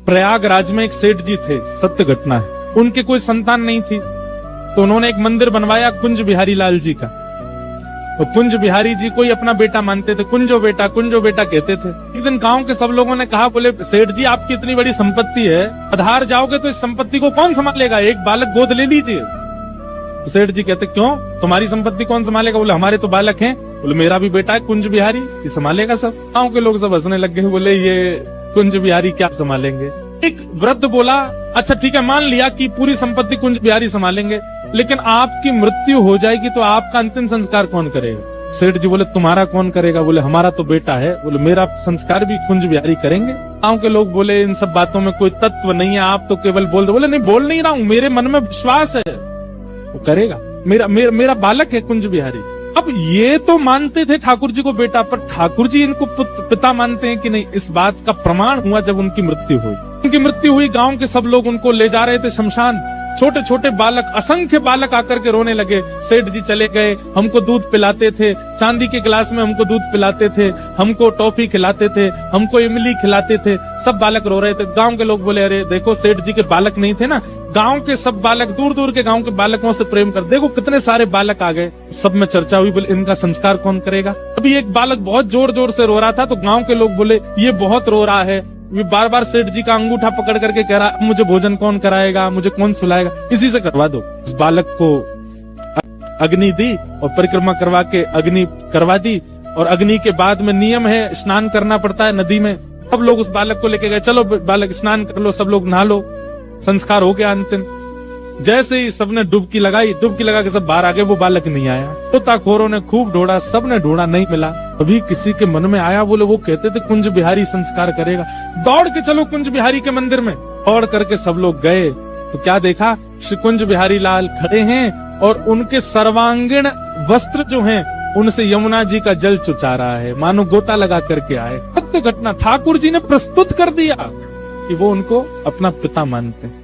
प्रयागराज में एक सेठ जी थे, सत्य घटना है, उनके कोई संतान नहीं थी, तो उन्होंने एक मंदिर बनवाया कुंज बिहारी लाल जी का। तो कुंज बिहारी जी को ही अपना बेटा मानते थे, कुंजो बेटा कहते थे। एक दिन गांव के सब लोगों ने कहा, बोले सेठ जी आपकी इतनी बड़ी संपत्ति है, आधार जाओगे तो इस संपत्ति को कौन संभालेगा, एक बालक गोद ले लीजिए। तो सेठ जी कहते क्यों, तुम्हारी संपत्ति कौन संभालेगा? बोले हमारे तो बालक हैं। बोले मेरा भी बेटा है कुंज बिहारी, ये संभालेगा सब। गांव के लोग सब हंसने लग गए, बोले ये कुंज बिहारी क्या संभालेंगे। एक वृद्ध बोला, अच्छा ठीक है, मान लिया कि पूरी संपत्ति कुंज बिहारी संभालेंगे, लेकिन आपकी मृत्यु हो जाएगी तो आपका अंतिम संस्कार कौन करेगा? सेठ जी बोले तुम्हारा कौन करेगा? बोले हमारा तो बेटा है। बोले मेरा संस्कार भी कुंज बिहारी करेंगे। गांव के लोग बोले इन सब बातों में कोई तत्व नहीं है, आप तो केवल बोल दो। बोले नहीं, बोल नहीं रहा हूँ, मेरे मन में विश्वास है वो करेगा, मेरा बालक है कुंज बिहारी। अब ये तो मानते थे ठाकुर जी को बेटा, पर ठाकुर जी इनको पिता मानते हैं कि नहीं, इस बात का प्रमाण हुआ जब उनकी मृत्यु हुई। उनकी मृत्यु हुई, गांव के सब लोग उनको ले जा रहे थे शमशान। छोटे छोटे बालक, असंख्य बालक आकर के रोने लगे। सेठ जी चले गए, हमको दूध पिलाते थे, चांदी के गिलास में हमको दूध पिलाते थे, हमको टॉफी खिलाते थे, हमको इमली खिलाते थे। सब बालक रो रहे थे। गांव के लोग बोले अरे देखो सेठ जी के बालक नहीं थे ना, गांव के सब बालक, दूर दूर के गांव के बालकों से प्रेम कर, देखो कितने सारे बालक आ गए। सब में चर्चा हुई, बोले इनका संस्कार कौन करेगा। अभी एक बालक बहुत जोर जोर से रो रहा था, तो गांव के लोग बोले ये बहुत रो रहा है, ये बार बार सेठ जी का अंगूठा पकड़ करके कह रहा मुझे भोजन कौन कराएगा, मुझे कौन सुलाएगा, इसी से करवा दो। इस बालक को अग्नि दी और परिक्रमा करवा के अग्नि करवा दी। और अग्नि के बाद में नियम है, स्नान करना पड़ता है नदी में। सब लोग उस बालक को लेके गए, चलो बालक स्नान कर लो, सब लोग नहा लो। संस्कार हो गया अंतिम। जैसे ही सबने डुबकी लगाई, डुबकी लगा के सब बाहर आ गए, वो बालक नहीं आया। गोताखोरों ने खूब ढूंढा, सबने ढूंढा, नहीं मिला। अभी किसी के मन में आया, बोले वो कहते थे कुंज बिहारी संस्कार करेगा, दौड़ के चलो कुंज बिहारी के मंदिर में। दौड़ करके सब लोग गए तो क्या देखा, श्री कुंज बिहारी लाल खड़े हैं और उनके सर्वांगीण वस्त्र जो हैं उनसे यमुना जी का जल चुचा रहा है, मानो गोता लगा करके आए। सत्य घटना ठाकुर जी ने प्रस्तुत कर दिया कि वो उनको अपना पिता मानते हैं।